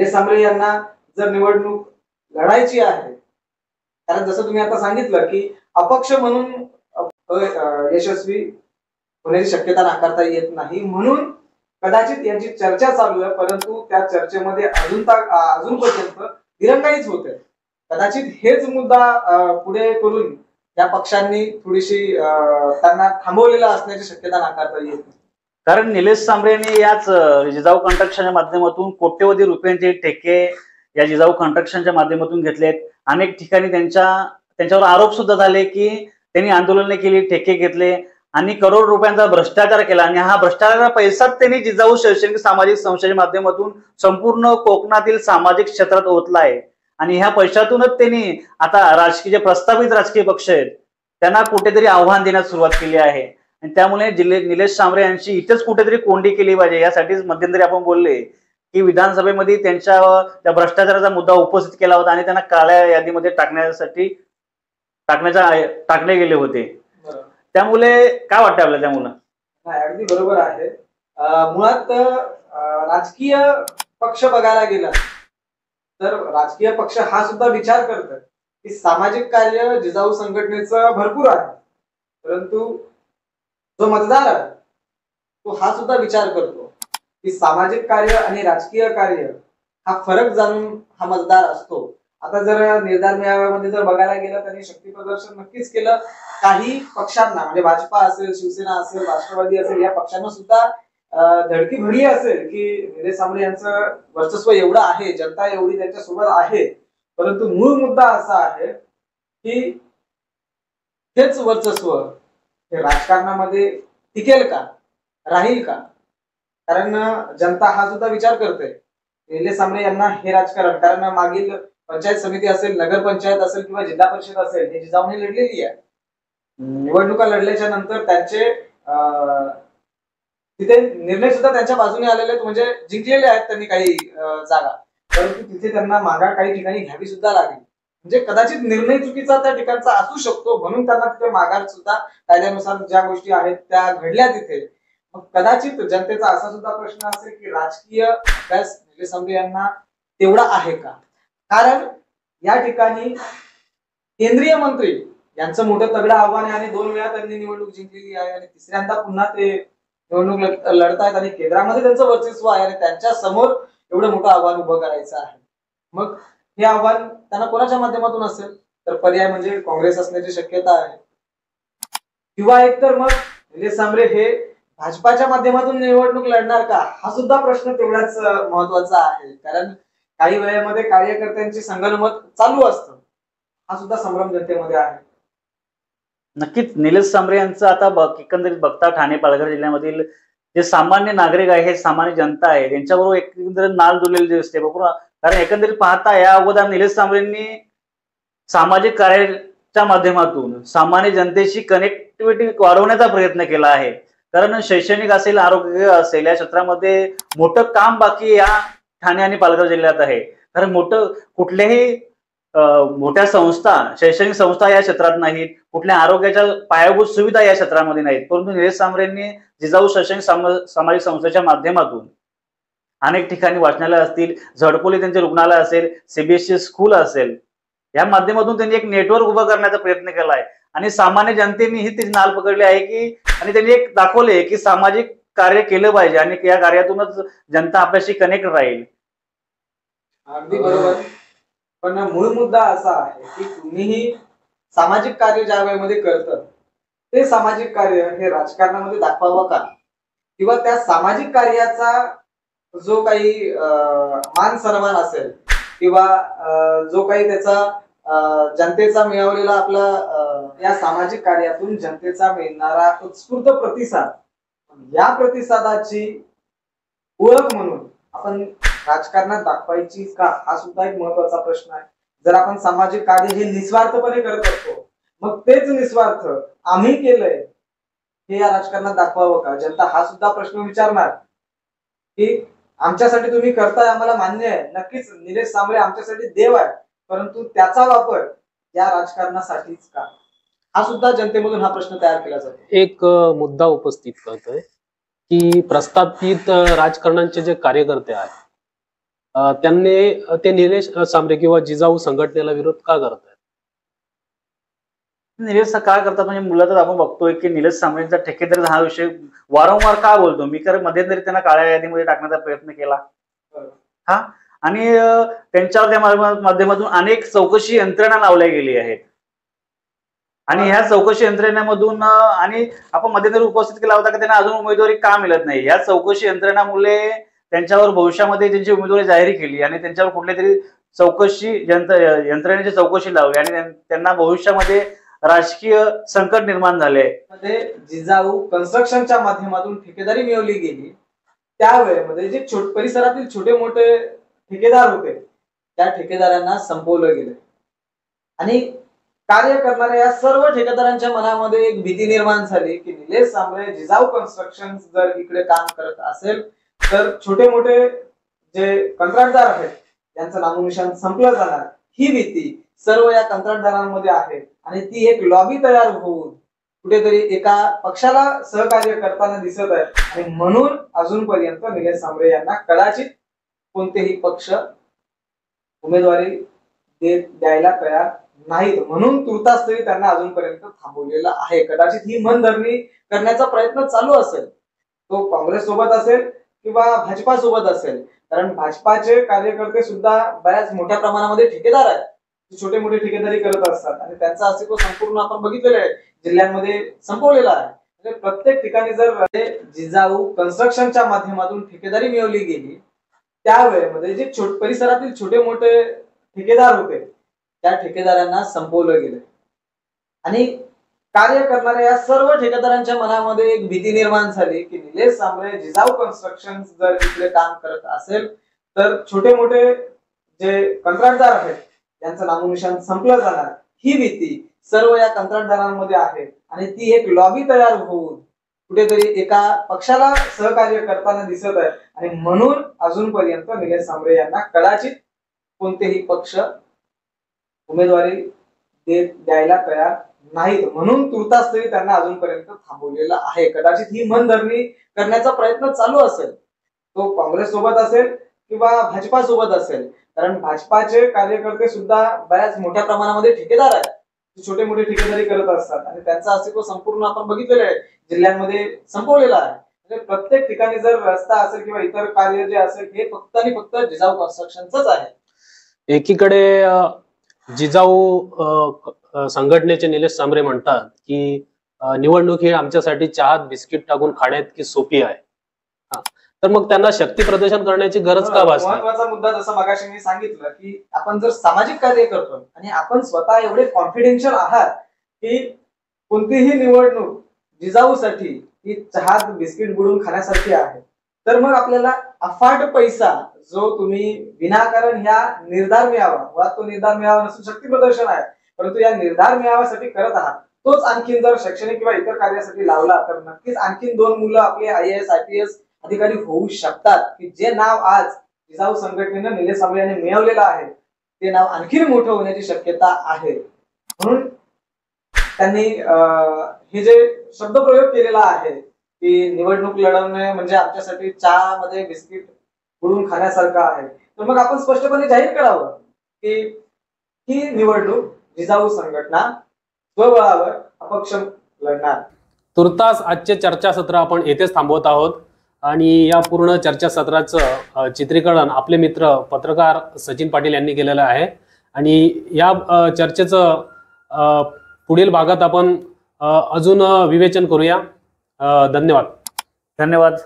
निलेश सांबरे यांना जर निवडणूक लढायची आहे, कारण जसं तुम्ही आता सांगितलं की अपक्ष म्हणून यशस्वी होण्याची शक्यता नाकारता येत नाही, म्हणून कदाचित यांची चर्चा चालू आहे, परंतु त्या चर्चेमध्ये अजूनपर्यंत दिरंगाईच होते. कदाचित हेच मुद्दा पुढे करून या पक्षांनी थोडीशी त्यांना थांबवलेला असण्याची शक्यता नाकारता येत नाही. कारण निलेश सांबरे यांनी याच जिजाऊ कन्स्ट्रक्शनच्या माध्यमातून कोट्यवधी रुपयांचे ठेके या जिजाऊ कन्स्ट्रक्शनच्या माध्यमातून घेतलेत. अनेक ठिकाणी त्यांच्यावर आरोप सुद्धा झाले की त्यांनी आंदोलने केली, ठेके घेतले आणि करोड रुपयांचा भ्रष्टाचार केला आणि हा भ्रष्टाचाराचा पैसाच त्यांनी जिजाऊ शैक्षणिक सामाजिक संस्थेच्या माध्यमातून संपूर्ण कोकणातील सामाजिक क्षेत्रात ओतला आहे. आणि ह्या पैशातूनच त्यांनी आता राजकीय प्रस्तावित राजकीय पक्ष आहेत त्यांना कुठेतरी आव्हान देण्यास सुरुवात केली आहे. आणि त्यामुळे निलेश सांबरे यांची इथेच कुठेतरी कोंडी केली पाहिजे. यासाठीच मध्यंतरी आपण बोलले की विधानसभेमध्ये त्या भ्रष्टाचाराचा मुद्दा उपस्थित केला होता आणि त्यांना काळ्या यादीमध्ये टाकले गेले होते. त्यामुळे काय वाटतं आपल्याला त्यामुळे? अगदी बरोबर आहे. मुळात राजकीय पक्ष बघायला गेला तर राजकीय पक्ष हा सुद्धा विचार करतात की सामाजिक कार्य जिजाऊ संघटनेचं भरपूर आहे, परंतु जो मतदार आहे तो हा सुद्धा विचार करतो की सामाजिक कार्य आणि राजकीय कार्य हा फरक जाणून हा मतदार असतो. आता जर निर्धार मेळाव्यामध्ये जर बघायला गेलं त्यांनी शक्ती प्रदर्शन नक्कीच केलं. काही पक्षांना म्हणजे भाजपा असेल, शिवसेना असेल, राष्ट्रवादी असेल या पक्षांना सुद्धा धडकी भरली असेल की निलेश सांबरे यांचं वर्चस्व एवढं आहे, जनता एवढी त्यांच्यासोबत आहे, परंतु मूळ मुद्दा असा आहे की हेच वर्चस्व हे राजकारणामध्ये टिकेल का, राहील का? कारण जनता हा सुद्धा विचार करते निलेश सांबरे यांना हे राजकारण, कारण मागील पंचायत समिती असेल, नगरपंचायत असेल किंवा जिल्हा परिषद असेल हे जिजाऊने लढलेली आहे. निवडणुका लढल्याच्या नंतर त्यांचे तिथे निर्णय सुद्धा त्यांच्या बाजूने आलेले आहेत, म्हणजे जिंकलेले आहेत त्यांनी काही जागा, परंतु तिथे त्यांना माघार काही ठिकाणी घ्यावी सुद्धा लागली. म्हणजे कदाचित निर्णय चुकीचा त्या ठिकाणचा असू शकतो, म्हणून त्यांना तिथे माघार सुद्धा कायद्यानुसार ज्या गोष्टी आहेत त्या घडल्या तिथे. मग कदाचित जनतेचा असा सुद्धा प्रश्न असेल की राजकीय अभ्यास निलेश सांबरे यांना तेवढा आहे का? कारण या ठिकाणी केंद्रीय मंत्री यांचं मोठं तगडं आव्हान आहे आणि 2 वेळा त्यांनी निवडणूक जिंकलेली आहे आणि तिसऱ्यांदा पुन्हा ते निवडणूक लढतायत आणि केंद्रामध्ये त्यांचं वर्चस्व आहे आणि त्यांच्या समोर एवढं मोठं आव्हान उभं करायचं आहे. मग हे आव्हान त्यांना कोणाच्या माध्यमातून असेल तर पर्याय म्हणजे काँग्रेस असण्याची शक्यता आहे, किंवा एकतर मग निलेश सांबरे हे भाजपाच्या माध्यमातून निवडणूक लढणार का, हा सुद्धा प्रश्न तेवढाच महत्वाचा आहे. कारण काही वेळेमध्ये कार्यकर्त्यांची संगनमत चालू असतं, हा सुद्धा संभ्रम जनतेमध्ये आहे. नक्कीच निलेश सांबरे यांचं आता एकंदरीत बघता ठाणे पालघर जिल्ह्यामधील जे सामान्य नागरिक आहे, हे सामान्य जनता आहे, त्यांच्याबरोबर एकंदरीत नाल जुळलेली दिसते. बघून कारण एकंदरीत पाहता या अगोदर निलेश सांबरेंनी सामाजिक कार्याच्या माध्यमातून सामान्य जनतेशी कनेक्टिव्हिटी वाढवण्याचा प्रयत्न केला आहे. कारण शैक्षणिक असेल, आरोग्य असेल या क्षेत्रामध्ये मोठं काम बाकी या ठाणे आणि पालघर जिल्ह्यात आहे. कारण कुठल्याही मोठ्या संस्था, शैक्षणिक संस्था या क्षेत्रात नाहीत, कुठल्या आरोग्याच्या पायाभूत सुविधा या क्षेत्रामध्ये नाहीत, परंतु निलेश सांबरेंनी जिजाऊ शैक्षणिक सामाजिक संस्थेच्या माध्यमातून अनेक ठिकाणी वाचनालय असतील, झडपोली त्यांचे रुग्णालय असेल, सीबीएसई स्कूल असेल, या माध्यमातून त्यांनी एक नेटवर्क उभं करण्याचा प्रयत्न केला आहे आणि सामान्य जनतेने ही ती नाल पकडली आहे की आणि त्यांनी एक दाखवले की सामाजिक कार्य केलं पाहिजे आणि या कार्यातूनच जनता आपल्याशी कनेक्ट राहील. अगदी बरोबर. पण मूळ मुद्दा असा आहे की तुम्हीही सामाजिक कार्य ज्या वेळेमध्ये करतात ते सामाजिक कार्य हे राजकारणामध्ये दाखवावं का, किंवा त्या सामाजिक कार्याचा जो काही मान सन्मान असेल किंवा जो काही त्याचा जनतेचा मिळवलेला आपला या सामाजिक कार्यातून जनतेचा मिळणारा उत्स्फूर्त प्रतिसाद, या प्रतिसादाची ओळख म्हणून आपण राजकारणात दाखवायची का, हा सुद्धा एक महत्वाचा प्रश्न आहे. जर आपण सामाजिक कार्य हे निस्वार्थपणे करत असतो, मग तेच निस्वार्थ आम्ही केलंय हे या राजकारणात दाखवावं का? जनता हा सुद्धा प्रश्न विचारणार की आमच्यासाठी तुम्ही करताय, आम्हाला मान्य आहे, नक्कीच निलेश सांबरे आमच्यासाठी देव आहे, परंतु त्याचा वापर या राजकारणासाठीच का, हा सुद्धा जनतेमधून हा प्रश्न तयार केला जातो. एक मुद्दा उपस्थित करतोय की प्रस्थापित राजकारणाचे जे कार्यकर्ते आहेत ते निलेश सांबरे किंवा जिजाऊ संघटनेला विरोध का करत आहेत? निलेश काय करतात म्हणजे मुलं आपण बघतोय की निलेश सांबरेंचा ठेकेदारी हा विषय वारंवार का बोलतो मी, कारण मध्यंतरी त्यांना काळ्या यादीमध्ये टाकण्याचा प्रयत्न केला हा, आणि त्यांच्यावर त्या माध्यमातून अनेक चौकशी यंत्रणा लावल्या गेली आहेत आणि ह्या चौकशी यंत्रणेमधून आणि आपण मध्यंतरी उपस्थित केला होता की त्यांना अजून उमेदवारी का मिळत नाही. या चौकशी यंत्रणामुळे त्यांच्यावर भविष्यामध्ये त्यांची उमेदवारी जाहीर केली आणि त्यांच्यावर कुठल्या तरी चौकशी यंत्रणेची चौकशी लावली आणि त्यांना भविष्यामध्ये राजकीय संकट निर्माण झाले. जिजाऊ कन्स्ट्रक्शनच्या माध्यमातून ठेकेदारी मिळवली गेली त्यावेळेमध्ये जे परिसरातील छोटे मोठे ठेकेदार होते त्या ठेकेदारांना संपवलं गेलं आणि कार्य करणाऱ्या या सर्व ठेकेदारांच्या मनामध्ये एक भीती निर्माण झाली की निलेश सांबरे जिजाऊ कन्स्ट्रक्शन जर इकडे काम करत असेल तर छोटे मोठे जे कंत्राटदार आहेत त्यांचं नामोनिशाण संपलं जाणार, ही भीती सर्व या कंत्राटदारांमध्ये आहे आणि ती एक लॉबी तयार होऊन कुठेतरी एका पक्षाला सहकार्य करताना दिसत आहे आणि म्हणून अजूनपर्यंत निलेश सांबरे यांना कदाचित कोणतेही पक्ष उमेदवारी द्यायला तयार नाहीत, म्हणून तुर्तास तरी त्यांना अजूनपर्यंत थांबवलेलं आहे. कदाचित ही मनधरणी करण्याचा प्रयत्न चालू असेल, तो काँग्रेस सोबत असेल किंवा भाजपा सोबत असेल, कारण भाजपाचे कार्यकर्ते सुद्धा बऱ्याच मोठ्या प्रमाणामध्ये ठेकेदार आहेत, छोटे मोठे ठेकेदारी करत असतात आणि त्यांचा अस्तित्व संपूर्ण आपण बघितलेलं आहे, जिल्ह्यांमध्ये संपवलेला आहे. म्हणजे प्रत्येक ठिकाणी जर जिजाऊ कन्स्ट्रक्शनच्या माध्यमातून ठेकेदारी मिळवली गेली त्यावेळेमध्ये जे परिसरातील छोटे मोठे ठेकेदार होते त्या ठेकेदारांना संपवलं गेलं आणि कार्य करणाऱ्या या सर्व ठेकेदारांच्या मनामध्ये एक भीती निर्माण झाली की निलेश सांबरे जिजाऊ कन्स्ट्रक्शन जर इकडे काम करत असेल तर छोटे मोठे जे कंत्राटदार आहेत त्यांचं नामोनिशाण संपलं जाणार, ही भीती सर्व या कंत्राटदारांमध्ये आहे आणि ती एक लॉबी तयार होऊन कुठेतरी एका पक्षाला सहकार्य करताना दिसत आहे आणि म्हणून अजूनपर्यंत निलेश सांबरे यांना कदाचित कोणतेही पक्ष उमेदवारी द्यायला तयार नाहीत, म्हणून तुर्तास तरी त्यांना अजूनपर्यंत थांबवलेलं आहे. कदाचित ही मनधरणी करण्याचा प्रयत्न चालू असेल, तो काँग्रेस सोबत असेल किंवा भाजपा सोबत असेल, कारण भाजपाचे कार्यकर्ते सुद्धा बऱ्याच मोठ्या प्रमाणामध्ये ठेकेदार आहेत, छोटे मोठे ठेकेदारी करत असतात आणि त्यांचं अस्तित्व संपूर्ण आपण बघितलेलं आहे, जिल्ह्यांमध्ये संपवलेलं आहे. म्हणजे प्रत्येक ठिकाणी जर रस्ता असेल किंवा इतर कार्य जे असेल हे फक्त आणि फक्त जिजाऊ कन्स्ट्रक्शनच आहे. एकीकडे जिजाऊ संघटनेचे निलेश सांबरे म्हणतात की निवडणूक ही आमच्यासाठी चहात बिस्किट टाकून खाण्यात की सोपी आहे, तर मग त्यांना शक्ती प्रदर्शन करण्याची गरज का भासते? महत्वाचा मुद्दा जसं मगाशी मी सांगितलं की आपण जर सामाजिक कार्य करतो आणि आपण स्वतः एवढे कॉन्फिडेन्शियल आहात की कोणतीही निवडणूक जिजाऊसाठी ही चहात बिस्किट बुडून खाण्यासारखी आहे, तर मग आपल्याला अफाट पैसा जो तुम्ही विनाकारण ह्या निर्धार मेळावा, तो निर्धार मेळावा नसून शक्ती प्रदर्शन आहे, परंतु या निर्धार मेळाव्यासाठी करत आहात, तोच आणखीन जर शैक्षणिक किंवा इतर कार्यासाठी लावला तर नक्कीच आणखीन 2 मुलं आपले IAS IPS अधिकारी होऊ शकतात की जे नाव आज जिजाऊ संघटनेनं निलेश सांबरे यांनी मिळवलेलं आहे ते नाव आणखी मोठं होण्याची शक्यता आहे. म्हणून त्यांनी हे जे शब्दप्रयोग केलेला आहे की निवडणूक लढवणे म्हणजे आमच्यासाठी चहामध्ये बिस्किट बुडून खाण्यासारखं आहे, तर मग आपण स्पष्टपणे जाहीर करावं की ही निवडणूक जिजाऊ संघटना स्वबळावर अपक्ष लढणार. तुर्तास आजचे चर्चासत्र आपण येथेच थांबवत आहोत आणि या पूर्ण चर्चासत्राचं चित्रीकरण आपले मित्र पत्रकार सचिन पाटील यांनी केलेलं आहे आणि या चर्चेचं पुढील भागात आपण अजून विवेचन करूया. धन्यवाद.